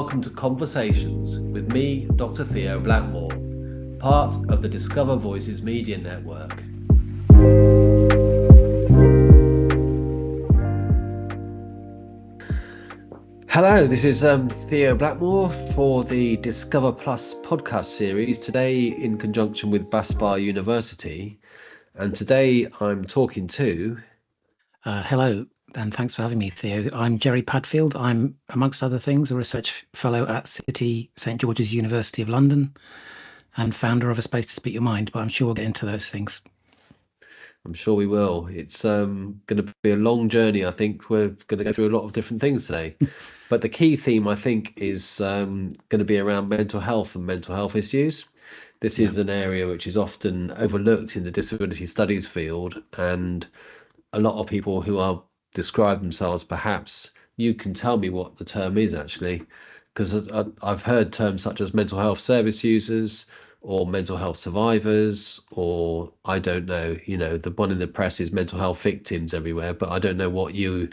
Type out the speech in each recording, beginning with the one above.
welcome to Conversations with me, Dr Theo Blackmore, part of the Discover Voices Media Network. Hello, this is Theo Blackmore for the Discover Plus podcast series, today in conjunction with Baspar University. And today I'm talking to... Hello, and thanks for having me, Theo. I'm Jerry Padfield. I'm, amongst other things, a research fellow at City St George's University of London and founder of A Space to Speak Your Mind, but I'm sure we'll get into those things. I'm sure we will. It's going to be a long journey. I think we're going to go through a lot of different things today. But the key theme, I think, is going to be around mental health and mental health issues. This is an area which is often overlooked in the disability studies field, and a lot of people who are describe themselves, perhaps you can tell me what the term is actually, because I've heard terms such as mental health service users or mental health survivors, or I don't know, the one in the press is mental health victims everywhere, but I don't know what you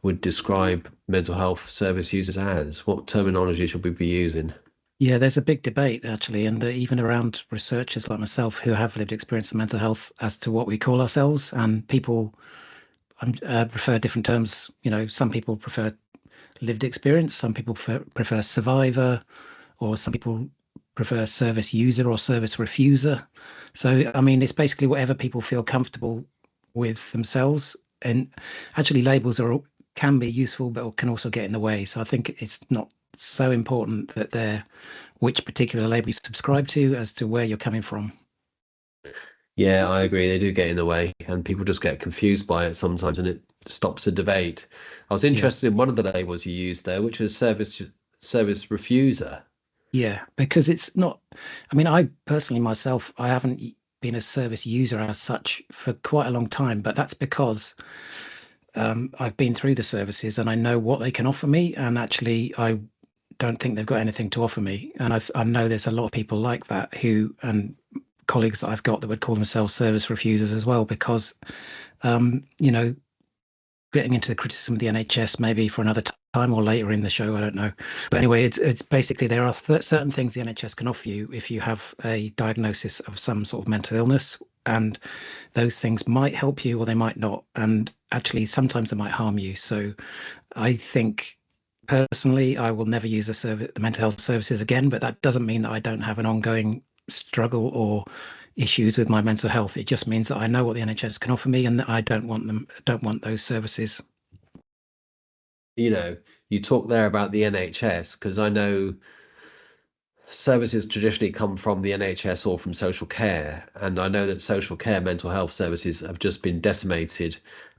would describe mental health service users as. What terminology should we be using? Yeah, there's a big debate actually, and even around researchers like myself who have lived experience of mental health as to what we call ourselves, and people prefer different terms. Some people prefer lived experience, some people prefer survivor, or some people prefer service user or service refuser. So, I mean, it's basically whatever people feel comfortable with themselves. And actually, labels can be useful, but can also get in the way. So I think it's not so important that they're which particular label you subscribe to as to where you're coming from. Yeah, I agree. They do get in the way, and people just get confused by it sometimes, and it stops the debate. I was interested in one of the labels you used there, which was service refuser. Yeah, because it's not, I mean, I personally myself, I haven't been a service user as such for quite a long time, but that's because I've been through the services and I know what they can offer me. And actually, I don't think they've got anything to offer me. And I know there's a lot of people like that and colleagues that I've got that would call themselves service refusers as well, because, you know, getting into the criticism of the NHS maybe for another time or later in the show, I don't know. But anyway, it's basically there are certain things the NHS can offer you if you have a diagnosis of some sort of mental illness, and those things might help you or they might not. And actually, sometimes they might harm you. So I think personally, I will never use the mental health services again, but that doesn't mean that I don't have an ongoing struggle or issues with my mental health. It just means that I know what the NHS can offer me and that I don't want those services. You talk there about the NHS, because I know services traditionally come from the NHS or from social care, and I know that social care mental health services have just been decimated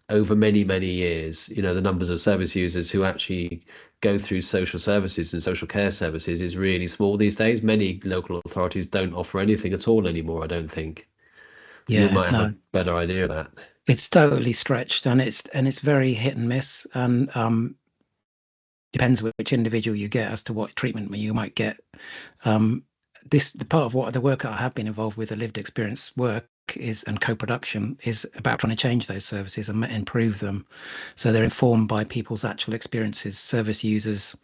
over many, many years. The numbers of service users who actually go through social services and social care services is really small these days. Many local authorities don't offer anything at all anymore, I don't think. You might have a better idea of that. It's totally stretched, and it's very hit and miss, and depends which individual you get as to what treatment you might get. The part of what the work I have been involved with, the lived experience work and co-production, is about trying to change those services and improve them, so they're informed by people's actual experiences, service users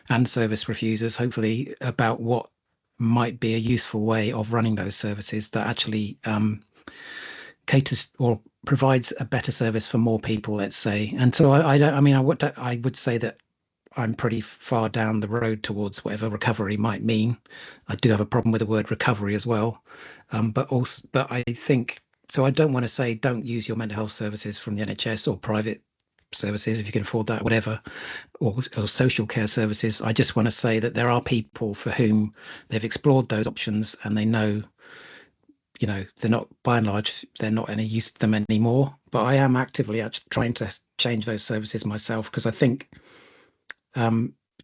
and service refusers, hopefully, about what might be a useful way of running those services that actually caters or provides a better service for more people, let's say. And so I would say that I'm pretty far down the road towards whatever recovery might mean. I do have a problem with the word recovery as well, but I think so. I don't want to say don't use your mental health services from the NHS or private services if you can afford that, whatever, or social care services. I just want to say that there are people for whom they've explored those options and they know, they're not, by and large, they're not any use to them anymore. But I am actively actually trying to change those services myself, because I think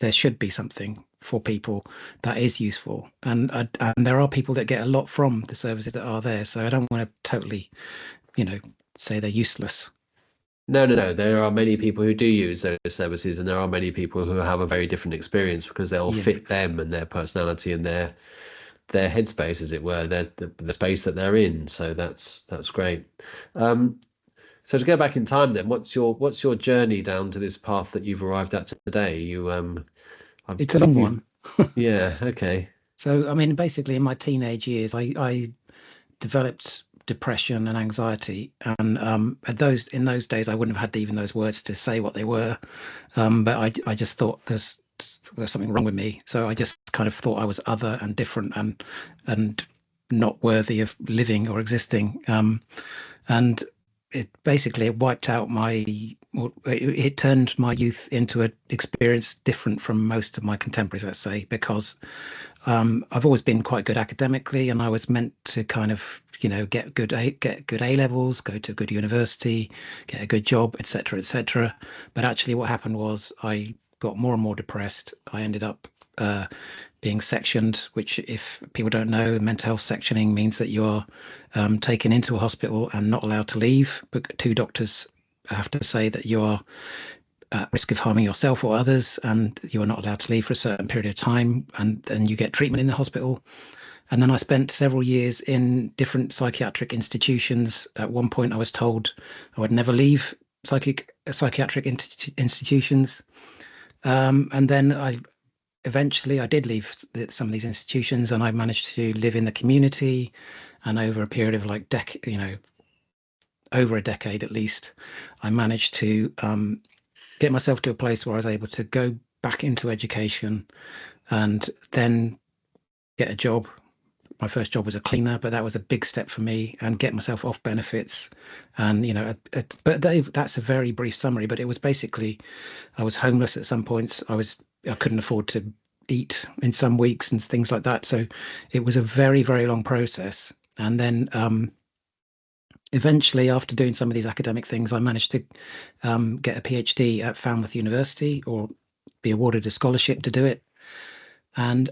there should be something for people that is useful, and there are people that get a lot from the services that are there. So I don't want to totally, say they're useless. No. There are many people who do use those services, and there are many people who have a very different experience because they'll fit them and their personality and their headspace, as it were, the space that they're in. So that's great. So to go back in time then, what's your journey down to this path that you've arrived at today? It's a long one. Yeah, okay. So, I mean, basically, in my teenage years, I developed depression and anxiety, and in those days, I wouldn't have had even those words to say what they were. But I just thought there's something wrong with me. So I just kind of thought I was other and different and not worthy of living or existing. And it basically wiped out it turned my youth into an experience different from most of my contemporaries, let's say, because I've always been quite good academically, and I was meant to kind of, get good A levels, go to a good university, get a good job, etc., etc. But actually, what happened was I got more and more depressed. I ended up being sectioned, which, if people don't know, mental health sectioning means that you're taken into a hospital and not allowed to leave. But two doctors have to say that you are at risk of harming yourself or others, and you are not allowed to leave for a certain period of time, and then you get treatment in the hospital. And then I spent several years in different psychiatric institutions. At one point, I was told I would never leave psychiatric institutions. And then eventually I did leave some of these institutions, and I managed to live in the community. And over a period of over a decade at least, I managed to get myself to a place where I was able to go back into education and then get a job. My first job was a cleaner, but that was a big step for me, and get myself off benefits. And, that's a very brief summary, but it was basically, I was homeless at some points. I couldn't afford to eat in some weeks and things like that. So it was a very, very long process. And then eventually, after doing some of these academic things, I managed to get a PhD at Falmouth University, or be awarded a scholarship to do it. And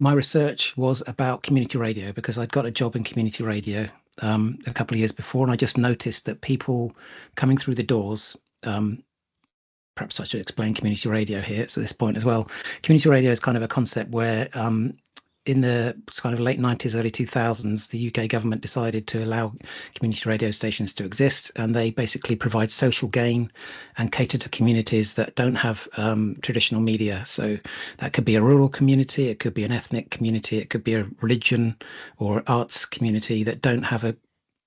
my research was about community radio, because I'd got a job in community radio a couple of years before, and I just noticed that people coming through the doors, perhaps I should explain community radio here at this point as well. Community radio is kind of a concept where in the kind of late 90s, early 2000s, the UK government decided to allow community radio stations to exist, and they basically provide social gain and cater to communities that don't have traditional media. So that could be a rural community, it could be an ethnic community, it could be a religion or arts community that don't have a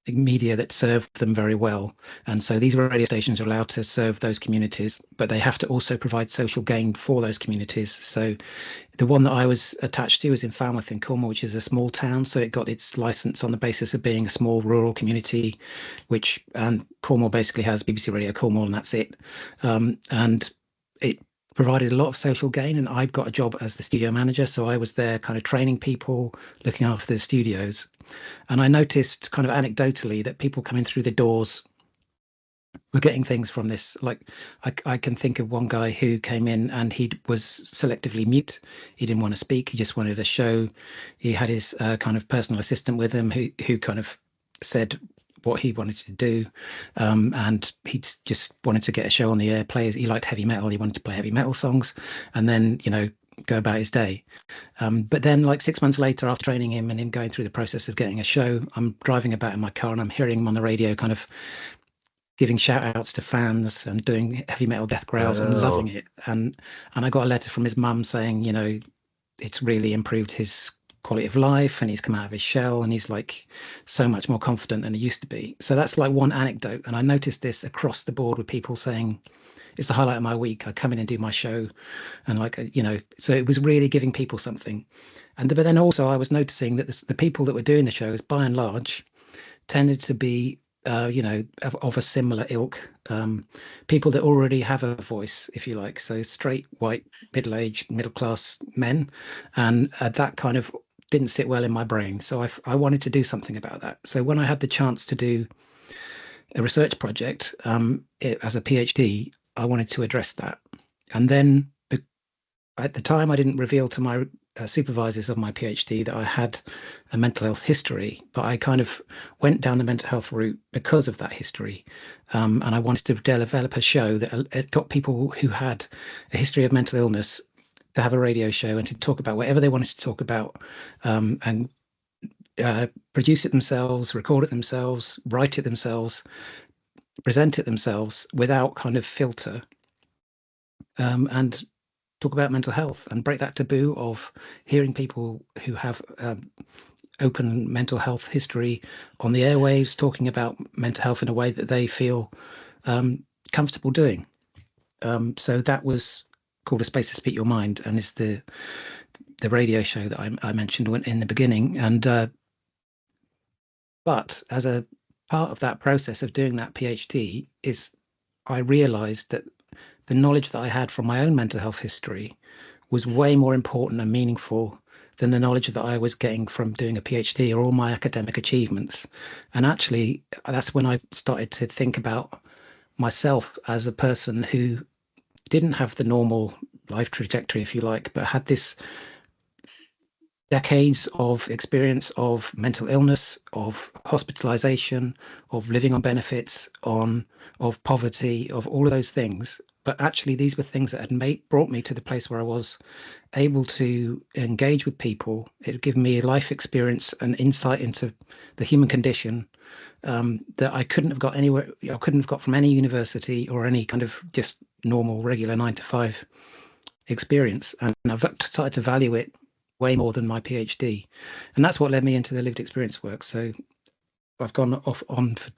media that serve them very well. And so these radio stations are allowed to serve those communities, but they have to also provide social gain for those communities. So the one that I was attached to was in Falmouth in Cornwall, which is a small town. So it got its license on the basis of being a small rural community, and Cornwall basically has BBC Radio Cornwall, and that's it. And it provided a lot of social gain, and I've got a job as the studio manager. So I was there kind of training people, looking after the studios. And I noticed kind of anecdotally that people coming through the doors were getting things from this. Like I can think of one guy who came in and he was selectively mute. He didn't want to speak. He just wanted a show. He had his kind of personal assistant with him who kind of said what he wanted to do. And he just wanted to get a show on the air. He liked heavy metal. He wanted to play heavy metal songs, and then, go about his day. But then, like 6 months later, after training him and him going through the process of getting a show, I'm driving about in my car and I'm hearing him on the radio kind of giving shout outs to fans and doing heavy metal death growls and loving it. And I got a letter from his mum saying, it's really improved his quality of life, and he's come out of his shell, and he's like so much more confident than he used to be. So that's like one anecdote. And I noticed this across the board with people saying, it's the highlight of my week. I come in and do my show, and so it was really giving people something. But then also I was noticing that the people that were doing the shows, by and large, tended to be, of a similar ilk, people that already have a voice, if you like. So straight, white, middle-aged, middle-class men, and that kind of didn't sit well in my brain. So I wanted to do something about that. So when I had the chance to do a research project as a PhD, I wanted to address that. And then at the time, I didn't reveal to my supervisors of my PhD that I had a mental health history, but I kind of went down the mental health route because of that history. And I wanted to develop a show that got people who had a history of mental illness to have a radio show and to talk about whatever they wanted to talk about, and produce it themselves, record it themselves, write it themselves, present it themselves without kind of filter. and talk about mental health and break that taboo of hearing people who have open mental health history on the airwaves talking about mental health in a way that they feel comfortable doing. So that was called A Space to Speak Your Mind, and it's the radio show that I mentioned in the beginning. And but as a part of that process of doing that PhD is I realized that the knowledge that I had from my own mental health history was way more important and meaningful than the knowledge that I was getting from doing a PhD or all my academic achievements. And actually, that's when I started to think about myself as a person who didn't have the normal life trajectory, if you like, but had this decades of experience of mental illness, of hospitalization, of living on benefits, of poverty, of all of those things. But actually, these were things that had brought me to the place where I was able to engage with people. It had given me a life experience and insight into the human condition that I couldn't have got anywhere. I couldn't have got from any university or any kind of just normal, regular 9 to 5 experience. And I've started to value it way more than my PhD. And that's what led me into the lived experience work. So I've gone off on for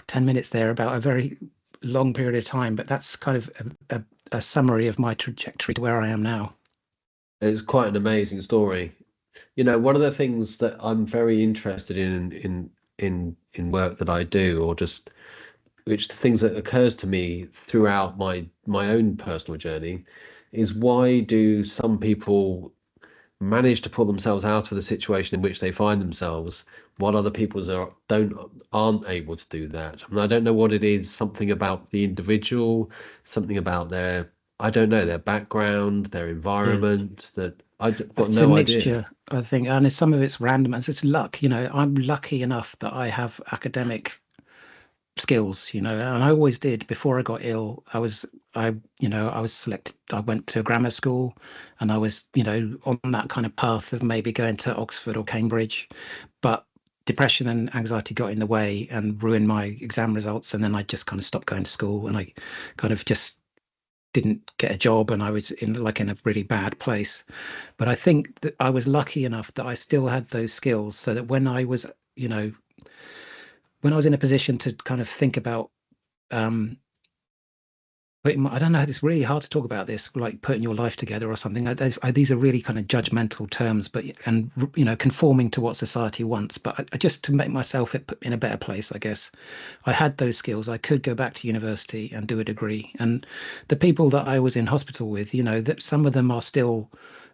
10 minutes there about a very long period of time, but that's kind of a summary of my trajectory to where I am now. It's quite an amazing story. You know, one of the things that I'm very interested in work that I do, or just which the things that occurs to me throughout my own personal journey, is why do some people manage to pull themselves out of the situation in which they find themselves, while other people aren't able to do that. I mean, I don't know what it is, something about the individual, something about their, I don't know, their background, their Yeah. environment, that I've got It's a no idea. mixture, I think, and some of it's random. And it's luck. I'm lucky enough that I have academic skills, and I always did. Before I got ill, I was selected. I went to grammar school, and I was, on that kind of path of maybe going to Oxford or Cambridge, but depression and anxiety got in the way and ruined my exam results, and then I just kind of stopped going to school, and I kind of just didn't get a job, and I was in a really bad place. But I think that I was lucky enough that I still had those skills, so that when I was, when I was in a position to kind of think about, I don't know, it's really hard to talk about this, like putting your life together or something. These are really kind of judgmental terms, but conforming to what society wants. But just to make myself in a better place, I guess, I had those skills. I could go back to university and do a degree. And the people that I was in hospital with, that some of them are still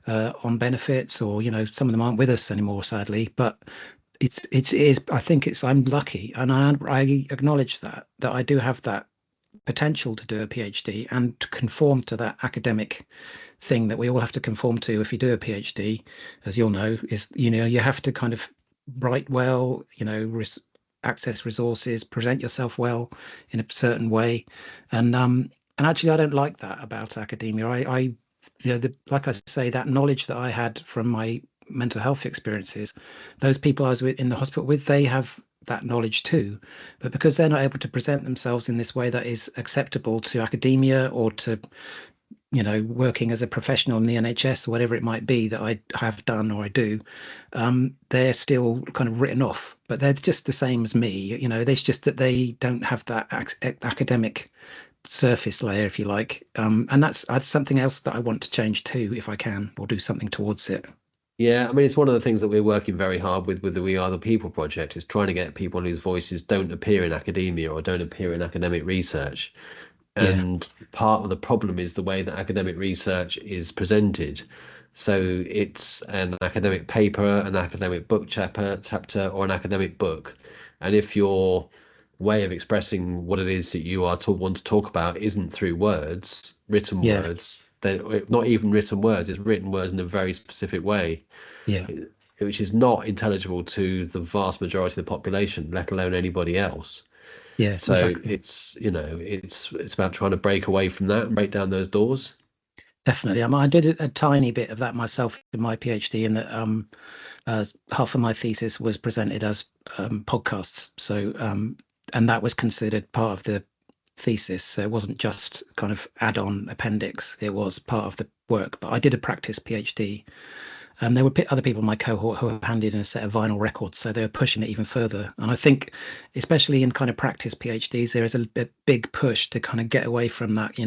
on benefits, or some of them aren't with us anymore, sadly. But I think I'm lucky, and I acknowledge that I do have that potential to do a PhD and to conform to that academic thing that we all have to conform to if you do a PhD, as you'll know, is you have to kind of write well, access resources, present yourself well in a certain way, and actually I don't like that about academia. Like I say, that knowledge that I had from my mental health experiences, those people I was in the hospital with, they have that knowledge too, but because they're not able to present themselves in this way that is acceptable to academia or to working as a professional in the NHS or whatever it might be that I have done or I do, they're still kind of written off, but they're just the same as me. It's just that they don't have that academic surface layer, if you like, and that's something else that I want to change too, if I can, or do something towards it. Yeah, I mean, it's one of the things that we're working very hard with the We Are the People project, is trying to get people whose voices don't appear in academia or don't appear in academic research. Yeah, And part of the problem is the way that academic research is presented. So it's an academic paper, an academic book chapter, or an academic book. And if your way of expressing what it is that you want to talk about isn't through words, written yeah, words, then not even written words, it's written words in a very specific way, yeah, which is not intelligible to the vast majority of the population, let alone anybody else. yeah, So exactly. it's about trying to break away from that and break down those doors. Definitely. I did a tiny bit of that myself in my PhD, in that half of my thesis was presented as podcasts. So, and that was considered part of the thesis. So it wasn't just kind of add-on appendix. It was part of the work. But I did a practice PhD. There were other people in my cohort who handed in a set of vinyl records, so they were pushing it even further. And I think, especially in kind of practice PhDs, there is a big push to kind of get away from that,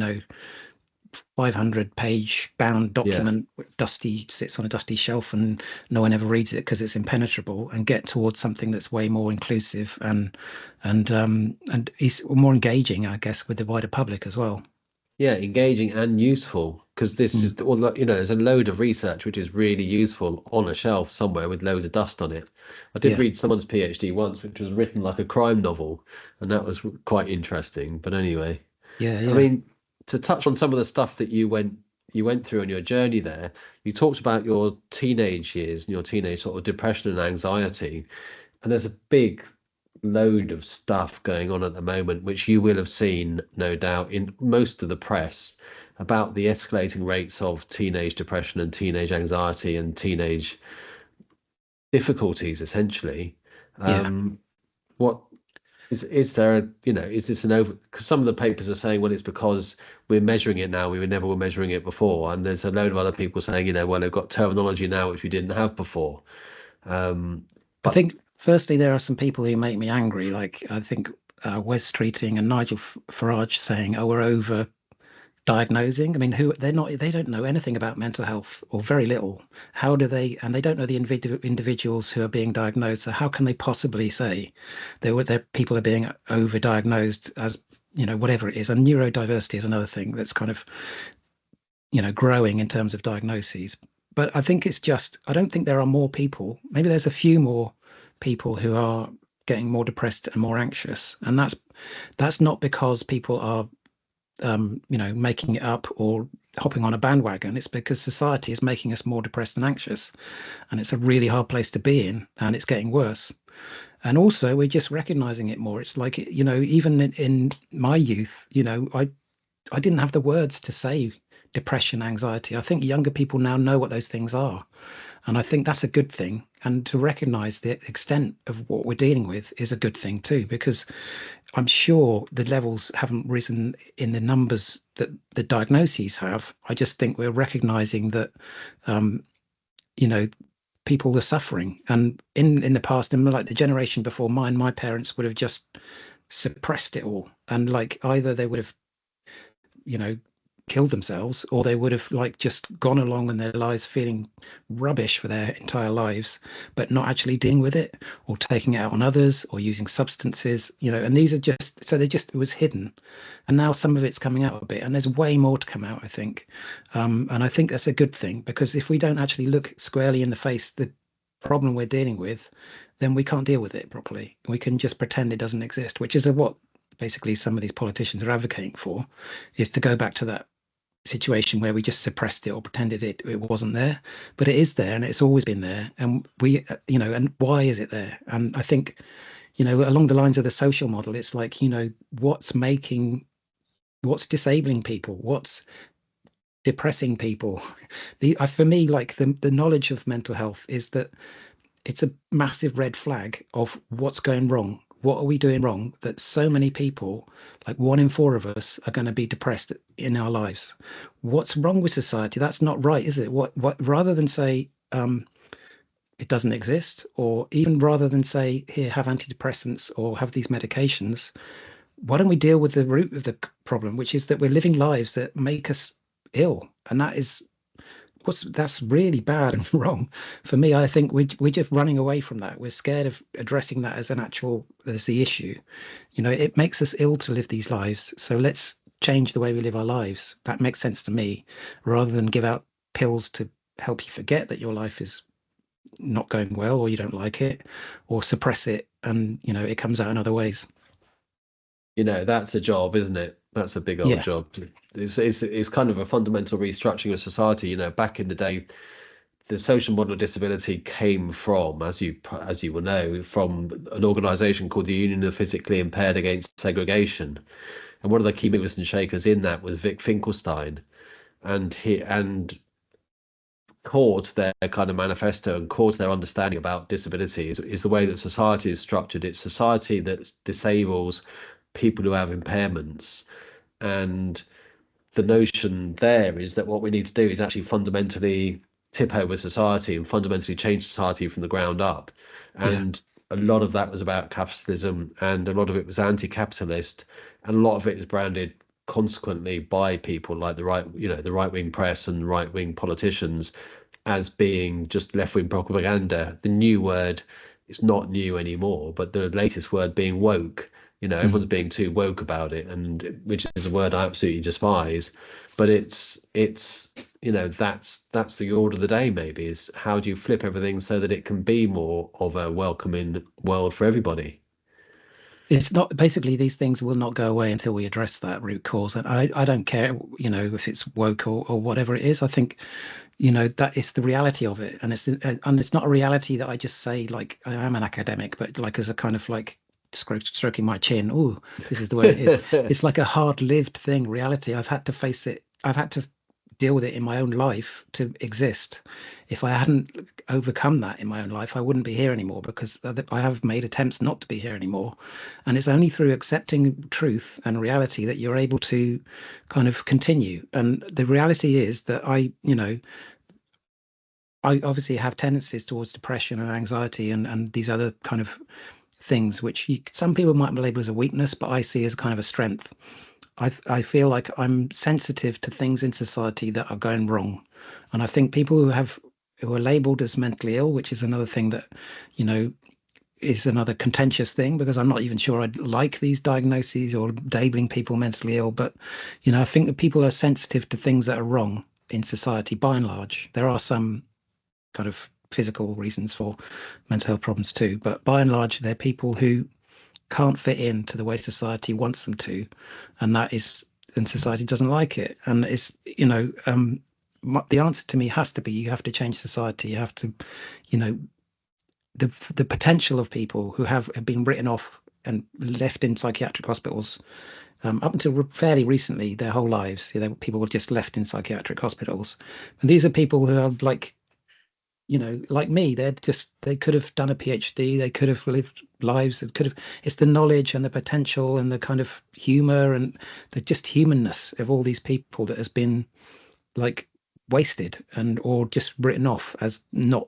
500-page bound Yeah. document, dusty, sits on a dusty shelf, and no one ever reads it because it's impenetrable, and get towards something that's way more inclusive and is more engaging, I guess, with the wider public as well. Yeah, engaging and useful, because this Mm. is, well, there's a load of research which is really useful on a shelf somewhere with loads of dust on it. I did Yeah, read someone's PhD once, which was written like a crime novel, and that was quite interesting. But anyway, yeah, I yeah, mean, to touch on some of the stuff that you went through on your journey there, you talked about your teenage years and your teenage sort of depression and anxiety, and there's a big load of stuff going on at the moment, which you will have seen, no doubt, in most of the press about the escalating rates of teenage depression and teenage anxiety and teenage difficulties, essentially. yeah. Um, what is there a, is this an over? Because some of the papers are saying, well, it's because we're measuring it now. We were never were measuring it before, and there's a load of other people saying, well, they've got terminology now which we didn't have before. Um, I but think firstly there are some people who make me angry. Like I think Wes Streeting and Nigel Farage saying, "Oh, we're over diagnosing." I mean, they don't know anything about mental health or very little. How do they? And they don't know the individuals who are being diagnosed. So how can they possibly say that people are being over-diagnosed as whatever it is? And neurodiversity is another thing that's kind of growing in terms of diagnoses. But I think it's just I don't think there are more people. Maybe there's a few more people who are getting more depressed and more anxious, and that's not because people are making it up or hopping on a bandwagon. It's because society is making us more depressed and anxious, and it's a really hard place to be in, and it's getting worse. And also, we're just recognizing it more. It's like, even in my youth, I didn't have the words to say depression, anxiety. I think younger people now know what those things are. And I think that's a good thing. And to recognize the extent of what we're dealing with is a good thing too, because I'm sure the levels haven't risen in the numbers that the diagnoses have. I just think we're recognizing that, um, you know, people are suffering. And in the past, in like the generation before mine, my parents would have just suppressed it all. And like either they would have you know, killed themselves, or they would have like just gone along in their lives feeling rubbish for their entire lives, but not actually dealing with it or taking it out on others or using substances, and these are just so it was hidden. And now some of it's coming out a bit, and there's way more to come out, I think. And I think that's a good thing because if we don't actually look squarely in the face the problem we're dealing with, then we can't deal with it properly. We can just pretend it doesn't exist, which is what basically some of these politicians are advocating for, is to go back to that situation where we just suppressed it or pretended it wasn't there, but it is there and it's always been there. And and why is it there? And I think, along the lines of the social model, it's like, what's disabling people, what's depressing people. For me, like the knowledge of mental health is that it's a massive red flag of what's going wrong. What are we doing wrong that so many people, like 1 in 4 of us, are going to be depressed in our lives? What's wrong with society? That's not right, is it? What rather than say it doesn't exist, or even rather than say here, have antidepressants or have these medications, why don't we deal with the root of the problem, which is that we're living lives that make us ill, and that's really bad and wrong. For me, I think we're just running away from that. We're scared of addressing that as the issue. It makes us ill to live these lives. So let's change the way we live our lives. That makes sense to me, rather than give out pills to help you forget that your life is not going well or you don't like it, or suppress it and it comes out in other ways. That's a job, isn't it? That's a big old Yeah, job. It's kind of a fundamental restructuring of society. Back in the day, the social model of disability came from, as you will know, from an organisation called the Union of Physically Impaired Against Segregation, and one of the key movers and shakers in that was Vic Finkelstein, and core to their kind of manifesto and core to their understanding about disability is the way that society is structured. It's society that disables people who have impairments. And the notion there is that what we need to do is actually fundamentally tip over society and fundamentally change society from the ground up. Yeah. And a lot of that was about capitalism, and a lot of it was anti-capitalist, and a lot of it is branded consequently by people like the right-wing press and right-wing politicians as being just left-wing propaganda. The new word is not new anymore, but the latest word being woke. Everyone's Mm. being too woke about it, and which is a word I absolutely despise. But that's the order of the day. Maybe is how do you flip everything so that it can be more of a welcoming world for everybody. It's not, basically these things will not go away until we address that root cause. And I don't care, if it's woke or whatever it is. I think, that is the reality of it. And it's not a reality that I just say, like, I am an academic, but like as a kind of like stroking my chin. Oh, this is the way it is. It's like a hard-lived thing, reality. I've had to face it. I've had to deal with it in my own life to exist. If I hadn't overcome that in my own life, I wouldn't be here anymore, because I have made attempts not to be here anymore. And it's only through accepting truth and reality that you're able to kind of continue. And the reality is that I obviously have tendencies towards depression and anxiety and these other kind of things, which some people might label as a weakness, but I see as kind of a strength. I feel like I'm sensitive to things in society that are going wrong. And I think people who are labeled as mentally ill, which is another thing that, you know, is another contentious thing, because I'm not even sure I'd like these diagnoses or labeling people mentally ill. But, I think that people are sensitive to things that are wrong in society by and large. There are some kind of physical reasons for mental health problems too, but by and large, they're people who can't fit into the way society wants them to, and society doesn't like it. And it's the answer to me has to be, you have to change society. You have to, you know the potential of people who have been written off and left in psychiatric hospitals, up until fairly recently, their whole lives, people were just left in psychiatric hospitals. And these are people who have, like, like me, they could have done a PhD, they could have lived lives that could have, it's the knowledge and the potential and the kind of humor and the just humanness of all these people that has been, like, wasted and or just written off as not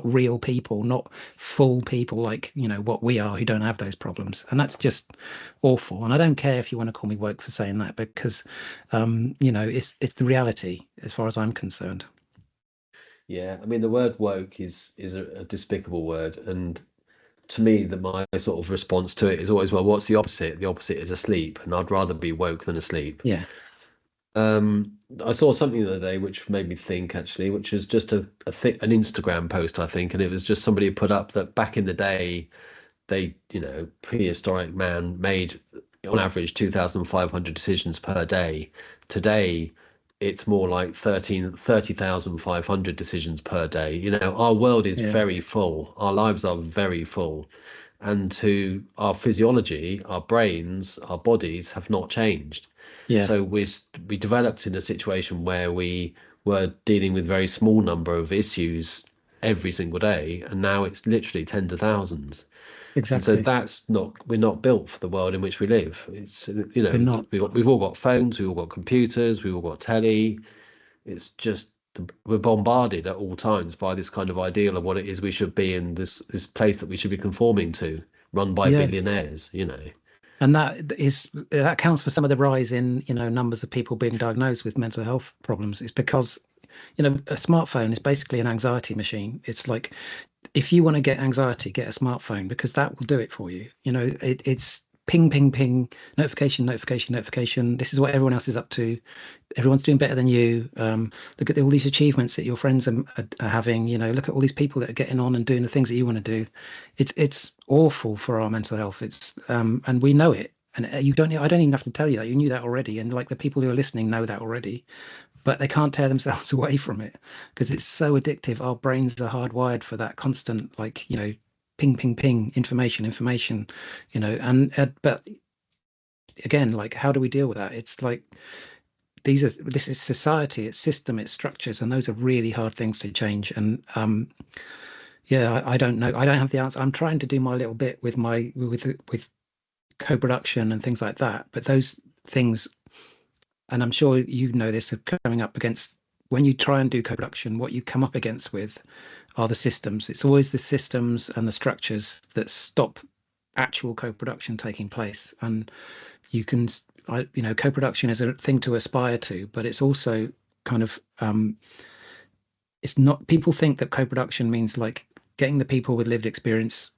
real people, not full people, like, what we are, who don't have those problems. And that's just awful. And I don't care if you want to call me woke for saying that, because it's the reality as far as I'm concerned. Yeah, I mean the word woke is a despicable word, and to me, my sort of response to it is always, well, what's the opposite? The opposite is asleep, and I'd rather be woke than asleep. Yeah. I saw something the other day which made me think, actually, which was just an Instagram post, I think, and it was just somebody put up that back in the day, prehistoric man made on average 2,500 decisions per day. Today, it's more like 30,500 decisions per day. Our world is Yeah. very full. Our lives are very full. And to our physiology, our brains, our bodies have not changed. Yeah. So we developed in a situation where we were dealing with very small number of issues every single day, and now it's literally tens of thousands. And so Exactly. we're not built for the world in which we live. It's We're not. we've all got phones, we've all got computers, we've all got telly. It's just we're bombarded at all times by this kind of ideal of what it is we should be in this place that we should be conforming to, run by Yeah. billionaires. And that accounts for some of the rise in, numbers of people being diagnosed with mental health problems. It's because, a smartphone is basically an anxiety machine. It's like, if you want to get anxiety, get a smartphone, because that will do it for you. It's ping, ping, ping, notification, notification, notification. This is what everyone else is up to. Everyone's doing better than you. Look at all these achievements that your friends are having. Look at all these people that are getting on and doing the things that you want to do. It's awful for our mental health. It's and we know it. And you don't. I don't even have to tell you that. You knew that already. And like, the people who are listening know that already, but they can't tear themselves away from it because it's so addictive. Our brains are hardwired for that constant, like, ping, ping, ping, information, information, and but again, like, how do we deal with that? It's like, this is society, it's system, it's structures, and those are really hard things to change. And yeah, I don't know. I don't have the answer. I'm trying to do my little bit with co-production and things like that. But those things, and I'm sure you know this, are coming up against when you try and do co-production, what you come up against with are the systems. It's always the systems and the structures that stop actual co-production taking place. And you can, co-production is a thing to aspire to, but it's also kind of, it's not, people think that co-production means like getting the people with lived experience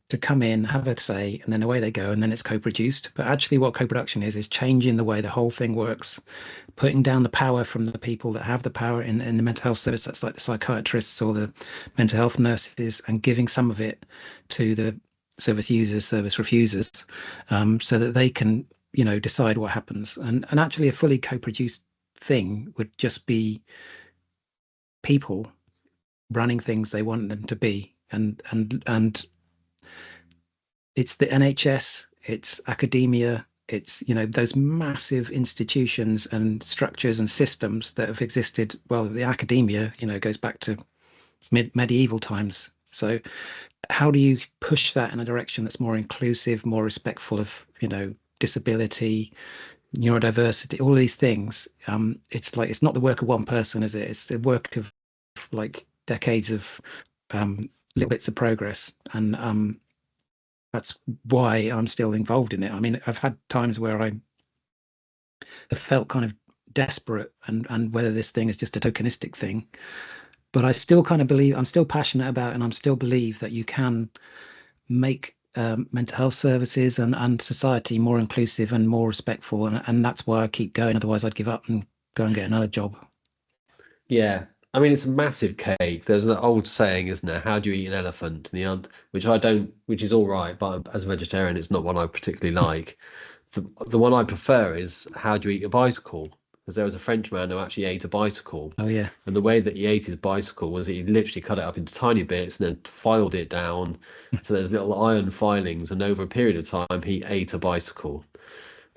to come in, have a say, and then away they go, and then it's co-produced. But actually, what co-production is changing the way the whole thing works, putting down the power from the people that have the power in the mental health service. That's like the psychiatrists or the mental health nurses, and giving some of it to the service users, service refusers, so that they can, decide what happens. And actually, a fully co-produced thing would just be people running things they want them to be, and it's the NHS, it's academia, it's those massive institutions and structures and systems that have existed. Well, the academia goes back to medieval times. So how do you push that in a direction that's more inclusive, more respectful of disability, neurodiversity, all these things? It's like, it's not the work of one person, is it? It's the work of like decades of little bits of progress. And that's why I'm still involved in it. I mean, I've had times where I have felt kind of desperate, and whether this thing is just a tokenistic thing, but I still kind of believe, I'm still passionate about, and I'm still believe that you can make mental health services and society more inclusive and more respectful. And that's why I keep going. Otherwise, I'd give up and go and get another job. Yeah. I mean, it's a massive cake. There's an old saying, isn't there? How do you eat an elephant? And which I don't, which is all right, but as a vegetarian, it's not one I particularly like. The one I prefer is how do you eat a bicycle? Because there was a Frenchman who actually ate a bicycle. Oh yeah. And the way that he ate his bicycle was he literally cut it up into tiny bits and then filed it down. So there's little iron filings, and over a period of time, he ate a bicycle.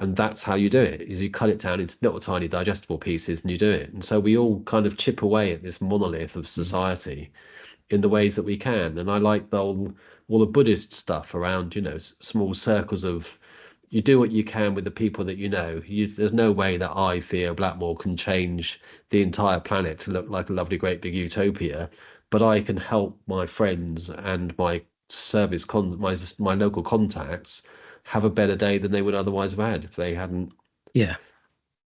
And that's how you do it, is you cut it down into little tiny digestible pieces and you do it. And so we all kind of chip away at this monolith of society in the ways that we can. And I like all the Buddhist stuff around, small circles of, you do what you can with the people that there's no way that I, Theo Blackmore, can change the entire planet to look like a lovely, great big utopia, but I can help my friends and my my local contacts have a better day than they would otherwise have had Yeah.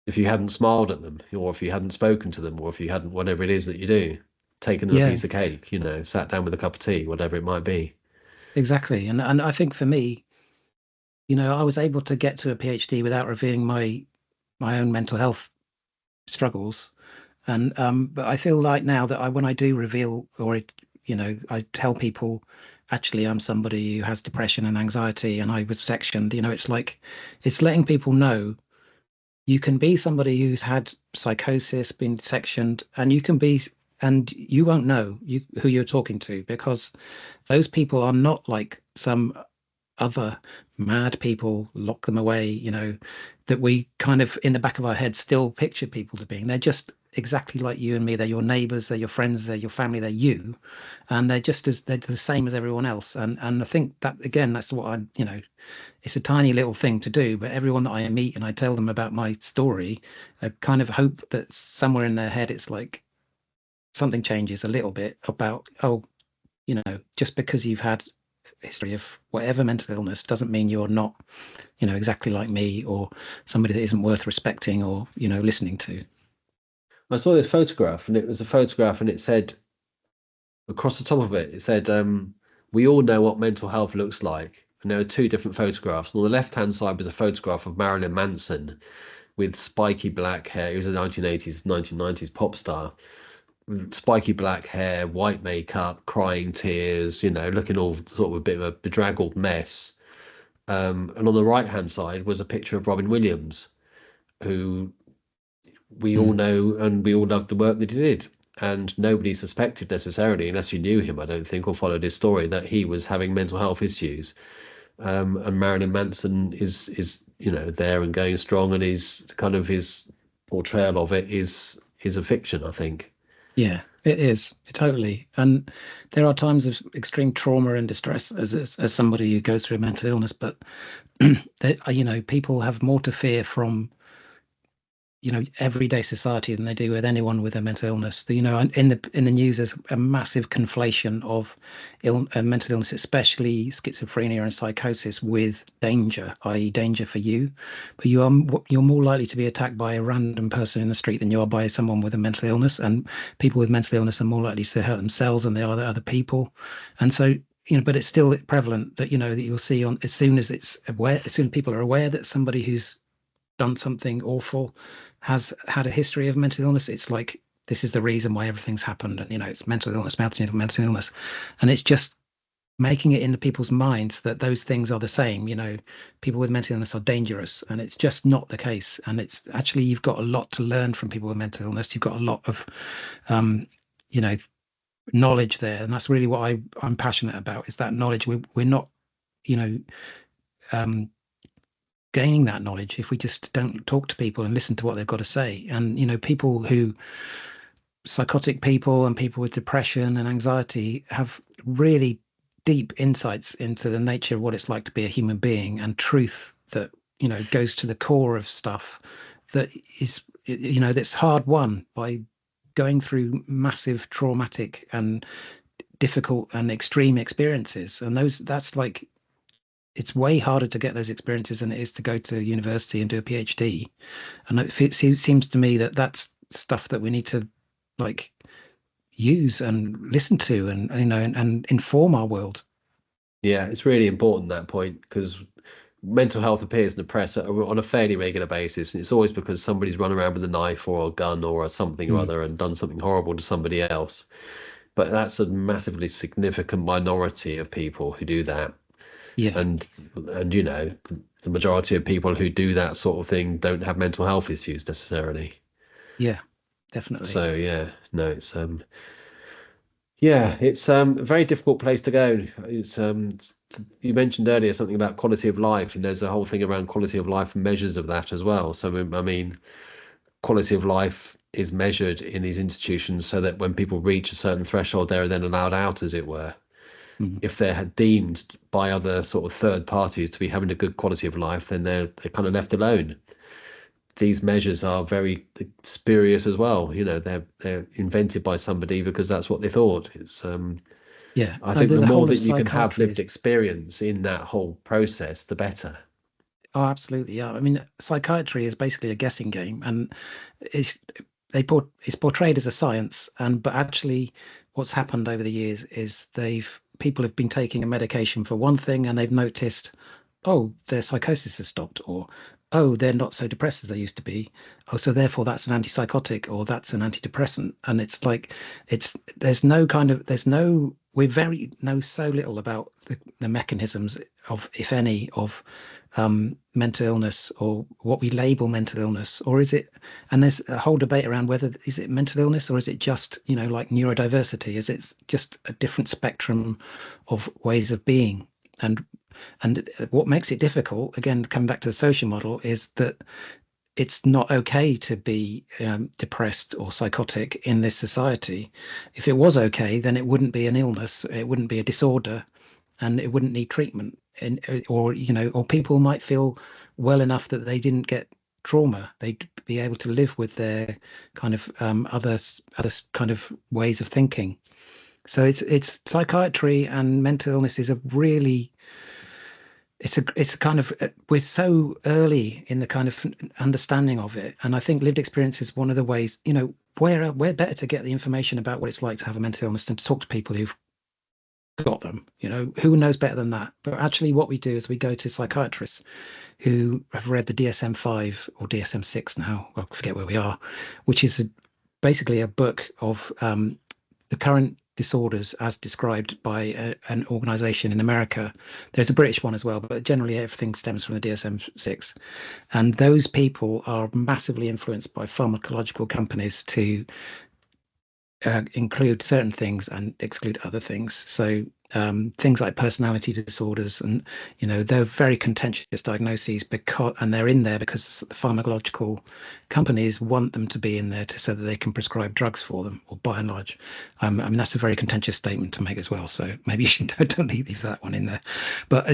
if you hadn't smiled at them, or if you hadn't spoken to them, or if you hadn't, whatever it is that you do, taken them a Yeah, piece of cake, sat down with a cup of tea, whatever it might be. exactly. And I think for me, I was able to get to a PhD without revealing my own mental health struggles. And but I feel like now that when I do reveal, or I tell people, actually, I'm somebody who has depression and anxiety, and I was sectioned. It's like, it's letting people know you can be somebody who's had psychosis, been sectioned, and you can be, and you won't know who you're talking to, because those people are not like some other mad people, lock them away, that we kind of in the back of our head still picture people to being. They're just exactly like you and me. They're your neighbors, they're your friends, they're your family, they're you. And they're the same as everyone else. And I think that, again, that's what I'm, it's a tiny little thing to do, but everyone that I meet and I tell them about my story, I kind of hope that somewhere in their head it's like something changes a little bit about, oh, just because you've had history of whatever mental illness doesn't mean you're not, exactly like me, or somebody that isn't worth respecting or, listening to. I saw this photograph, and it was a photograph, and it said across the top of it, it said, "We all know what mental health looks like." And there are two different photographs. And on the left-hand side was a photograph of Marilyn Manson with spiky black hair. He was a 1980s, 1990s pop star with spiky black hair, white makeup, crying tears, looking all sort of a bit of a bedraggled mess. And on the right-hand side was a picture of Robin Williams, who we all Mm. know and we all loved the work that he did. And nobody suspected necessarily, unless you knew him, I don't think, or followed his story, that he was having mental health issues. And Marilyn Manson is there and going strong, and his portrayal of it is a fiction, I think. Yeah. It is totally, and there are times of extreme trauma and distress as somebody who goes through a mental illness. But people have more to fear from everyday society than they do with anyone with a mental illness. And in the news, there's a massive conflation of mental illness, especially schizophrenia and psychosis, with danger, i.e., danger for you. But you're more likely to be attacked by a random person in the street than you are by someone with a mental illness. And people with mental illness are more likely to hurt themselves than they are other people. And so, but it's still prevalent that that you'll see on as soon as people are aware that somebody who's done something awful has had a history of mental illness, it's like this is the reason why everything's happened. And it's mental illness, and it's just making it into people's minds that those things are the same. People with mental illness are dangerous, and it's just not the case. And it's actually, you've got a lot to learn from people with mental illness. You've got a lot of you know knowledge there, and that's really what I'm passionate about, is that knowledge. We're not um gaining that knowledge if we just don't talk to people and listen to what they've got to say. And psychotic people and people with depression and anxiety have really deep insights into the nature of what it's like to be a human being, and truth that goes to the core of stuff that is that's hard won by going through massive traumatic and difficult and extreme experiences. And that's like, it's way harder to get those experiences than it is to go to university and do a PhD. And it seems to me that that's stuff that we need to like use and listen to, and and inform our world. Yeah, it's really important, that point, because mental health appears in the press on a fairly regular basis, and it's always because somebody's run around with a knife or a gun or something or Mm. other and done something horrible to somebody else. But that's a massively significant minority of people who do that. Yeah, And the majority of people who do that sort of thing don't have mental health issues necessarily. yeah, definitely. So yeah, no, it's a very difficult place to go. You mentioned earlier something about quality of life, and there's a whole thing around quality of life and measures of that as well. So I mean, quality of life is measured in these institutions so that when people reach a certain threshold, they're then allowed out, as it were. Mm. If they're deemed by other sort of third parties to be having a good quality of life, then they're kind of left alone. These measures are very spurious as well. They're invented by somebody because that's what they thought. Yeah, I and think the the more whole of that you can have psychiatry lived is. experience in that whole process, the better. Oh, absolutely. Yeah. I mean, psychiatry is basically a guessing game, and it's it's portrayed as a science, but actually, what's happened over the years is people have been taking a medication for one thing, and they've noticed, oh, their psychosis has stopped, or oh, they're not so depressed as they used to be. Oh, so therefore that's an antipsychotic or that's an antidepressant. And it's like, there's no, we very know so little about the mechanisms of, if any, of mental illness, or what we label mental illness. Or is it, and there's a whole debate around whether, is it mental illness, or is it just, like neurodiversity? Is it just a different spectrum of ways of being? And what makes it difficult, again, coming back to the social model, is that it's not okay to be depressed or psychotic in this society. If it was okay, then it wouldn't be an illness, it wouldn't be a disorder, and it wouldn't need treatment. Or people might feel well enough that they didn't get trauma. They'd be able to live with their kind of other kind of ways of thinking. So it's psychiatry and mental illness is a really, it's a kind of, we're so early in the kind of understanding of it, and I think lived experience is one of the ways. We're better to get the information about what it's like to have a mental illness than to talk to people who've got them. Who knows better than that? But actually, what we do is we go to psychiatrists who have read the DSM-5 or DSM-6 now. Well, I forget where we are, which is basically a book of the current disorders as described by an organization in America. There's a British one as well, but generally everything stems from the DSM-6. And those people are massively influenced by pharmacological companies to include certain things and exclude other things. So things like personality disorders, and they're very contentious diagnoses and they're in there because the pharmacological companies want them to be in there so that they can prescribe drugs for them, or by and large. I mean, that's a very contentious statement to make as well, so maybe you should don't leave that one in there. But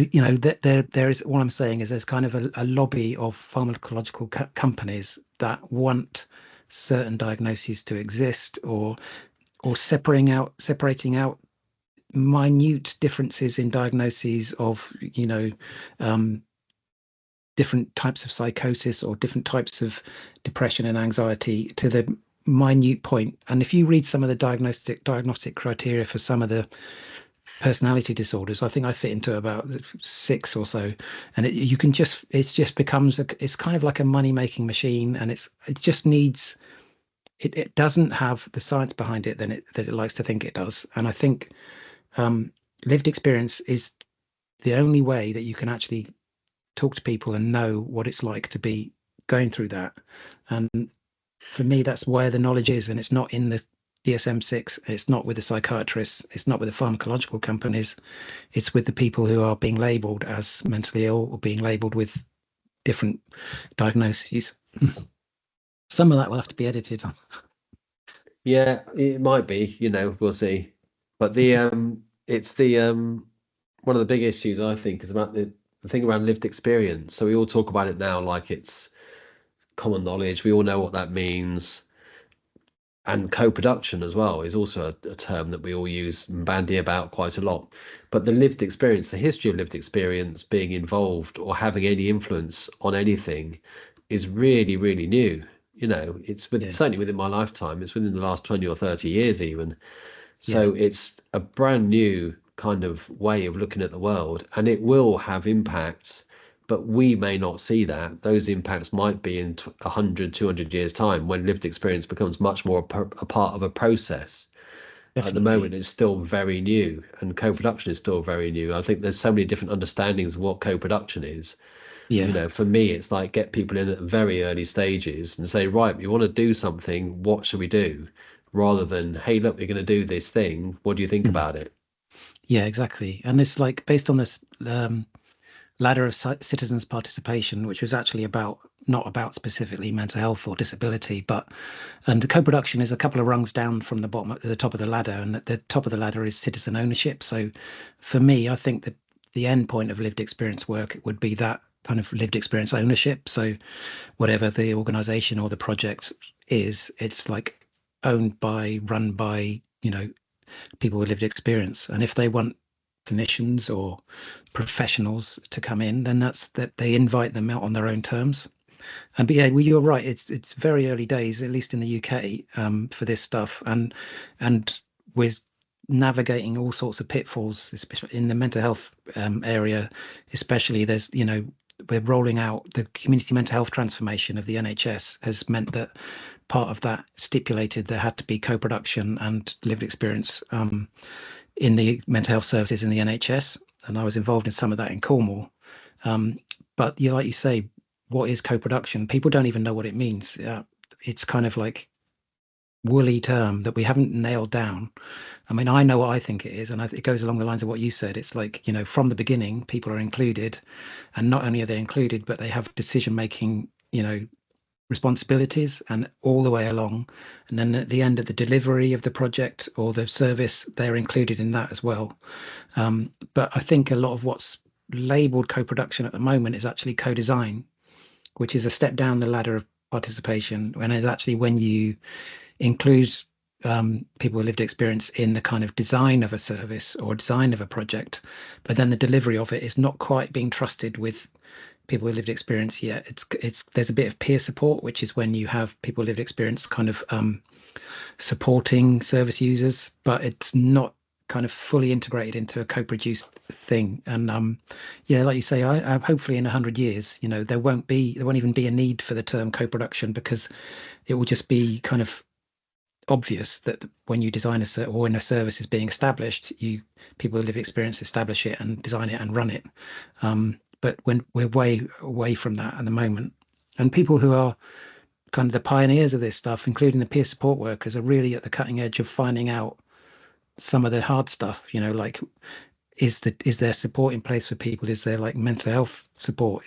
there is, what I'm saying is there's kind of a lobby of pharmacological companies that want certain diagnoses to exist, or separating out minute differences in diagnoses of different types of psychosis or different types of depression and anxiety to the minute point. And if you read some of the diagnostic criteria for some of the personality disorders, I think I fit into about 6 or so, and it just becomes it's kind of like a money-making machine, and it just needs it doesn't have the science behind it that it likes to think it does. And I think lived experience is the only way that you can actually talk to people and know what it's like to be going through that. And for me, that's where the knowledge is, and it's not in the DSM-6. It's not with the psychiatrists. It's not with the pharmacological companies. It's with the people who are being labelled as mentally ill or being labelled with different diagnoses. Some of that will have to be edited. Yeah, it might be. We'll see. But it's the one of the big issues, I think, is about the thing around lived experience. So we all talk about it now like it's common knowledge. We all know what that means. And co-production as well is also a term that we all use and bandy about quite a lot. But the lived experience, the history of lived experience being involved or having any influence on anything is really, really new. It's certainly within my lifetime. It's within the last 20 or 30 years even. So it's a brand new kind of way of looking at the world, and it will have impacts, but we may not see that. Those impacts might be in 100, 200 years' time, when lived experience becomes much more a part of a process. Definitely. At the moment, it's still very new, and co-production is still very new. I think there's so many different understandings of what co-production is. For me, it's like get people in at very early stages and say, right, we want to do something. What should we do? Rather than, hey, look, we're going to do this thing. What do you think about it? Yeah, exactly. And it's like based on this ladder of citizens' participation, which was actually not about specifically mental health or disability, and the co-production is a couple of rungs down from the bottom, at the top of the ladder, and at the top of the ladder is citizen ownership. So for me, I think that the end point of lived experience work would be that kind of lived experience ownership. So whatever the organization or the project is, it's like owned by, run by, people with lived experience. And if they want clinicians or professionals to come in, then that's that they invite them out on their own terms. But yeah, well, you're right. It's very early days, at least in the UK, for this stuff, and we're navigating all sorts of pitfalls, especially in the mental health area. Especially, we're rolling out the community mental health transformation of the NHS has meant that part of that stipulated there had to be co-production and lived experience in the mental health services in the NHS, and I was involved in some of that in Cornwall. But like you say, what is co-production? People don't even know what it means. It's kind of like woolly term that we haven't nailed down. I mean, I know what I think it is, and it goes along the lines of what you said. It's like, from the beginning, people are included, and not only are they included, but they have decision-making, responsibilities, and all the way along. And then at the end of the delivery of the project or the service, they're included in that as well. But I think a lot of what's labeled co-production at the moment is actually co-design, which is a step down the ladder of participation, when it's actually when you include people with lived experience in the kind of design of a service or design of a project, but then the delivery of it is not quite being trusted with people with lived experience yet. There's a bit of peer support, which is when you have people with lived experience kind of supporting service users, but it's not kind of fully integrated into a co-produced thing. And like you say, I hopefully in 100 years, there won't even be a need for the term co-production, because it will just be kind of obvious that when you design or when a service is being established, people with lived experience establish it and design it and run it. But when we're way away from that at the moment, and people who are kind of the pioneers of this stuff, including the peer support workers, are really at the cutting edge of finding out some of the hard stuff, like is there support in place for people? Is there like mental health support?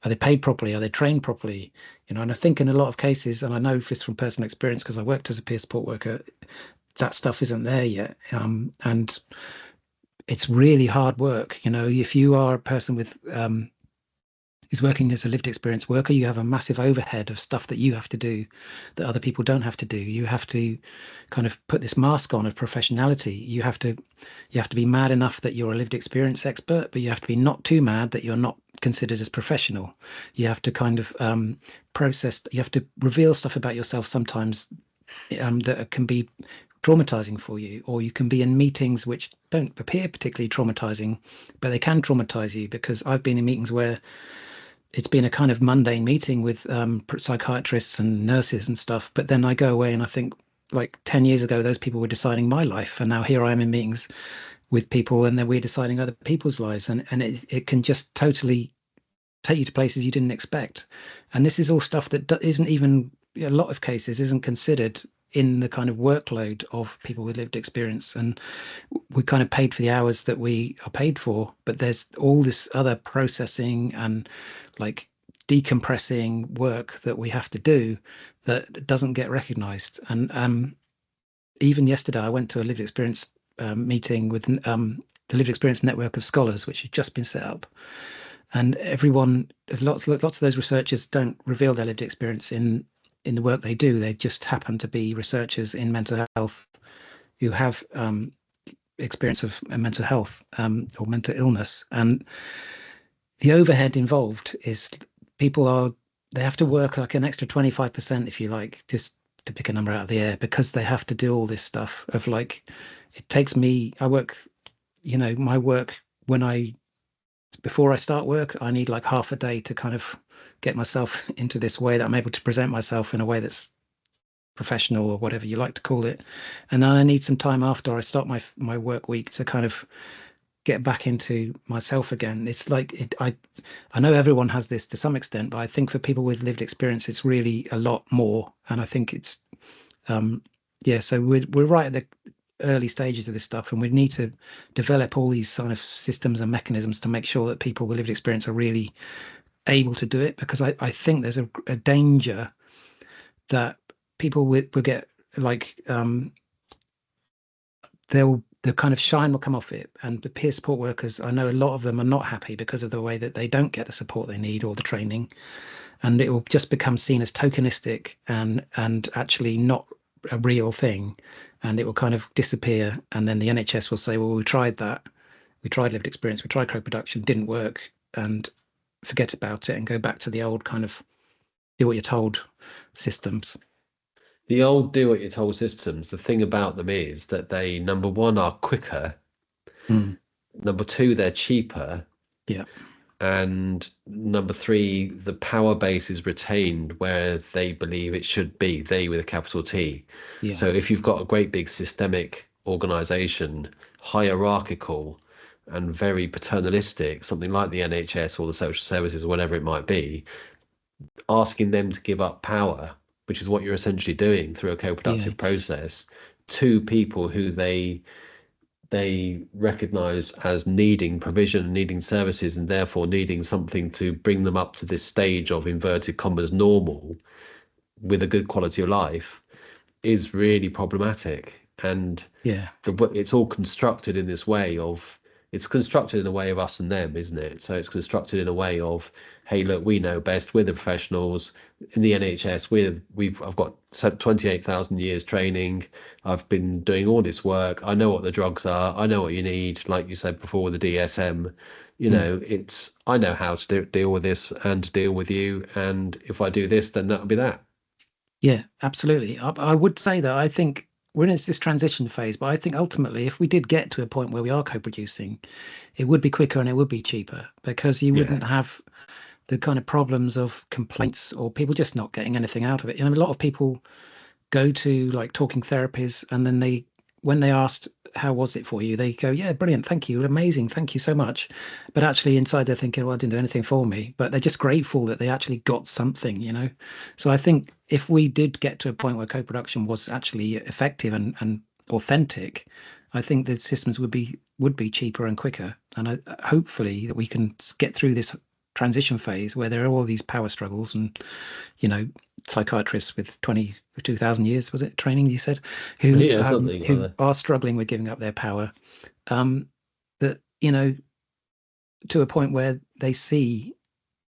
Are they paid properly? Are they trained properly? And I think in a lot of cases, and I know this from personal experience because I worked as a peer support worker, that stuff isn't there yet. And it's really hard work. If you are a person with who's working as a lived experience worker, you have a massive overhead of stuff that you have to do that other people don't have to do. You have to kind of put this mask on of professionality. You have to be mad enough that you're a lived experience expert, but you have to be not too mad that you're not considered as professional. You have to kind of you have to reveal stuff about yourself sometimes that can be traumatizing for you, or you can be in meetings which don't appear particularly traumatizing, but they can traumatize you, because I've been in meetings where it's been a kind of mundane meeting with psychiatrists and nurses and stuff. But then I go away and I think, like 10 years ago, those people were deciding my life. And now here I am in meetings with people and then we're deciding other people's lives. And it can just totally take you to places you didn't expect. And this is all stuff that isn't even, a lot of cases, isn't considered in the kind of workload of people with lived experience. And we kind of paid for the hours that we are paid for, but there's all this other processing and like decompressing work that we have to do that doesn't get recognized. And even yesterday I went to a lived experience meeting with the lived experience network of scholars, which had just been set up. And lots of those researchers don't reveal their lived experience in the work they do. They just happen to be researchers in mental health who have experience of mental health or mental illness. And the overhead involved is they have to work like an extra 25%, if you like, just to pick a number out of the air, because they have to do all this stuff of like, it takes me, I work, my work before I start work, I need like half a day to kind of get myself into this way that I'm able to present myself in a way that's professional, or whatever you like to call it. And then I need some time after I start my work week to kind of get back into myself again. It's like I know everyone has this to some extent, but I think for people with lived experience, it's really a lot more. And I think it's so we're right at the early stages of this stuff, and we need to develop all these kind of systems and mechanisms to make sure that people with lived experience are really able to do it, because I think there's a danger that people will get like the kind of shine will come off it. And the peer support workers, I know a lot of them are not happy because of the way that they don't get the support they need or the training, and it will just become seen as tokenistic and actually not a real thing, and it will kind of disappear. And then the NHS will say, well, we tried that, we tried lived experience, we tried co-production, didn't work, and forget about it and go back to the old kind of do what you're told systems. The old do what you're told systems, the thing about them is that they, number one, are quicker. Number two, they're cheaper. Yeah. And number three, the power base is retained where they believe it should be, they with a capital T. Yeah. So if you've got a great big systemic organization, hierarchical and very paternalistic, something like the NHS or the social services or whatever it might be, asking them to give up power, which is what you're essentially doing through a co-productive process, to people who they recognize as needing provision, needing services, and therefore needing something to bring them up to this stage of inverted commas normal with a good quality of life, is really problematic. And it's all constructed in this way of, it's constructed in a way of us and them, isn't it? So it's constructed in a way of, hey, look, we know best, we're the professionals. In the NHS, I've got 28,000 years training. I've been doing all this work. I know what the drugs are. I know what you need. Like you said before with the DSM, I know how to deal with this and to deal with you. And if I do this, then that'll be that. Yeah, absolutely. I would say that I think we're in this transition phase, but I think ultimately, if we did get to a point where we are co-producing, it would be quicker and it would be cheaper, because you wouldn't have the kind of problems of complaints or people just not getting anything out of it. A lot of people go to like talking therapies, and then when they asked, how was it for you? They go, yeah, brilliant. Thank you. Amazing. Thank you so much. But actually inside they're thinking, well, I didn't do anything for me, but they're just grateful that they actually got something. So I think if we did get to a point where co-production was actually effective and authentic, I think the systems would be would be cheaper and quicker. And hopefully that we can get through this transition phase where there are all these power struggles and, you know, psychiatrists with 22,000 years, was it, training, you said, Yeah, something like who that. are struggling with giving up their power, that, you know, to a point where they see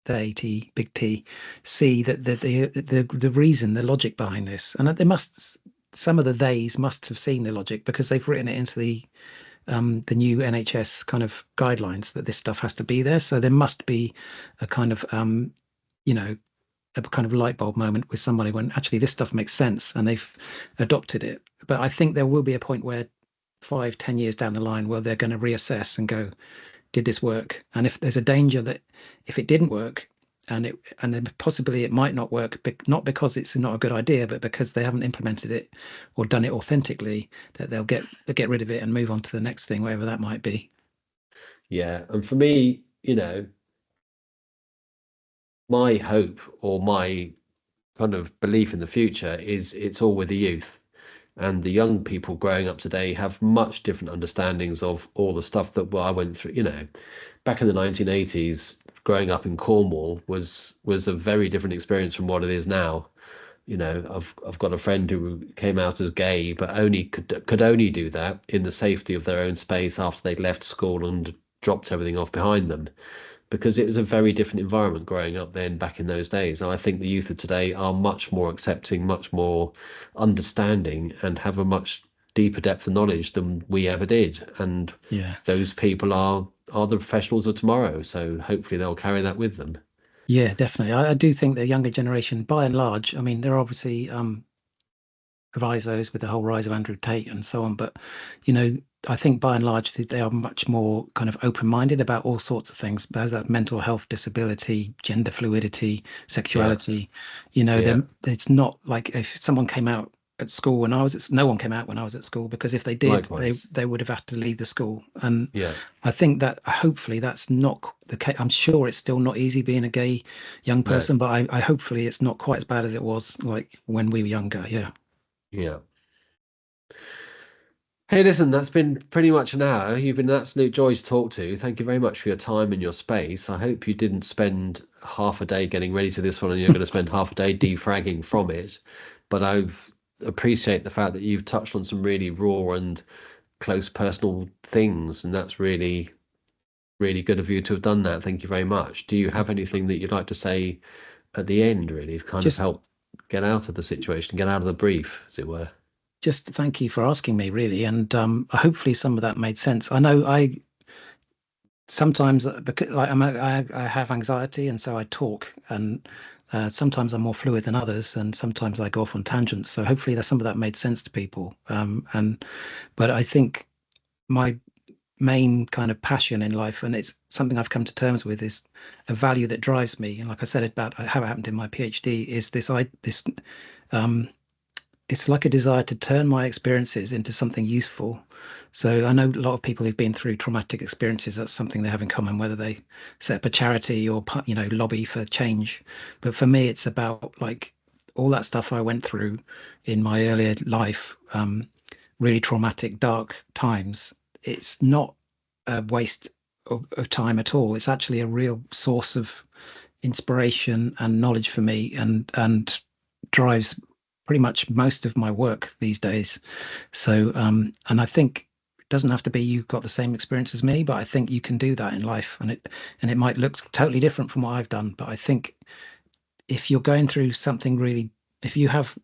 the AT, big T, see that the reason, the logic behind this, and that they must, some of the theys must have seen the logic because they've written it into the new NHS kind of guidelines that this stuff has to be there. So there must be a kind of you know, a kind of light bulb moment with somebody when actually this stuff makes sense and they've adopted it. But I think there will be a point where 5, 10 years down the line, where they're going to reassess and go, did this work? And if there's a danger that if it didn't work, and then possibly it might not work, not because it's not a good idea, but because they haven't implemented it or done it authentically, that they'll get rid of it and move on to the next thing, wherever that might be. Yeah, and for me, my hope or my kind of belief in the future is it's all with the youth. And the young people growing up today have much different understandings of all the stuff that I went through. Back in the 1980s, growing up in Cornwall was a very different experience from what it is now. I've got a friend who came out as gay, but only could only do that in the safety of their own space after they'd left school and dropped everything off behind them, because it was a very different environment growing up then back in those days. And I think the youth of today are much more accepting, much more understanding, and have a much deeper depth of knowledge than we ever did. And Yeah. those people are the professionals of tomorrow. So hopefully they'll carry that with them. Yeah, definitely. I do think the younger generation, by and large, I mean, there are obviously provisos with the whole rise of Andrew Tate and so on, but you know, I think by and large they are much more kind of open-minded about all sorts of things, about that mental health, disability, gender fluidity, Yeah, sexuality. You know, yeah, it's not like if someone came out at school when I was at, no one came out when I was at school, because if they did, likewise. they would have had to leave the school. And Yeah, I think that hopefully that's not the case. I'm sure it's still not easy being a gay young no, person, but I hopefully it's not quite as bad as it was like when we were younger. Yeah. yeah. Hey, listen, that's been pretty much an hour. You've been an absolute joy to talk to. Thank you very much for your time and your space. I hope you didn't spend half a day getting ready to this one and you're going to spend half a day defragging from it. But I've appreciate the fact that you've touched on some really raw and close personal things, and that's really, really good of you to have done that. Thank you very much. Do you have anything that you'd like to say at the end, really, to kind of Just help get out of the situation, get out of the brief, as it were? just thank you for asking me, really, and hopefully some of that made sense. I know I sometimes because like I have anxiety, and so I talk, and sometimes I'm more fluid than others, and sometimes I go off on tangents. So hopefully that some of that made sense to people. And but I think my main kind of passion in life, and it's something I've come to terms with, is a value that drives me. And like I said about how it happened in my PhD, is this um, it's like a desire to turn my experiences into something useful. So I know a lot of people who've been through traumatic experiences, that's something they have in common, whether they set up a charity or, you know, lobby for change. But for me, it's about like all that stuff I went through in my earlier life, really traumatic, dark times. It's not a waste of time at all. It's actually a real source of inspiration and knowledge for me, and drives pretty much most of my work these days. So, and I think it doesn't have to be you've got the same experience as me, but I think you can do that in life, and it might look totally different from what I've done. But I think if you're going through something really, if you have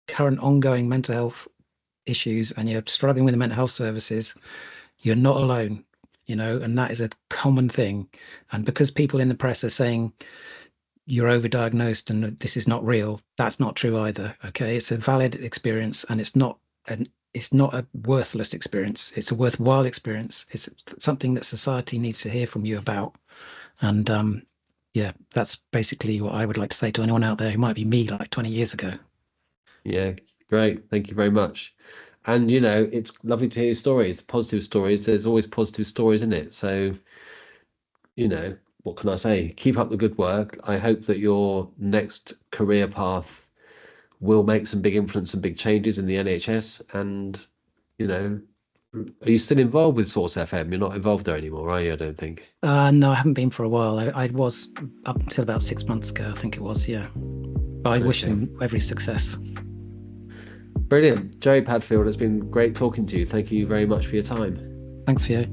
current ongoing mental health issues and you're struggling with the mental health services, you're not alone, you know, and that is a common thing. And because people in the press are saying you're overdiagnosed and this is not real, that's not true either. Okay, it's a valid experience, and it's not a worthless experience. It's a worthwhile experience. It's something that society needs to hear from you about. And yeah, that's basically what I would like to say to anyone out there who might be me like 20 years ago. Yeah, great. Thank you very much. And it's lovely to hear your stories, positive stories. There's always positive stories in it. So, what can I say? Keep up the good work. I hope that your next career path will make some big influence and big changes in the NHS. And, you know, Are you still involved with Source FM? You're not involved there anymore, are you? I don't think. No, I haven't been for a while. I was up until about 6 months ago, I think it was, yeah. But I wish them every success. Brilliant. Jerry Padfield, it's been great talking to you. Thank you very much for your time. Thanks, Theo.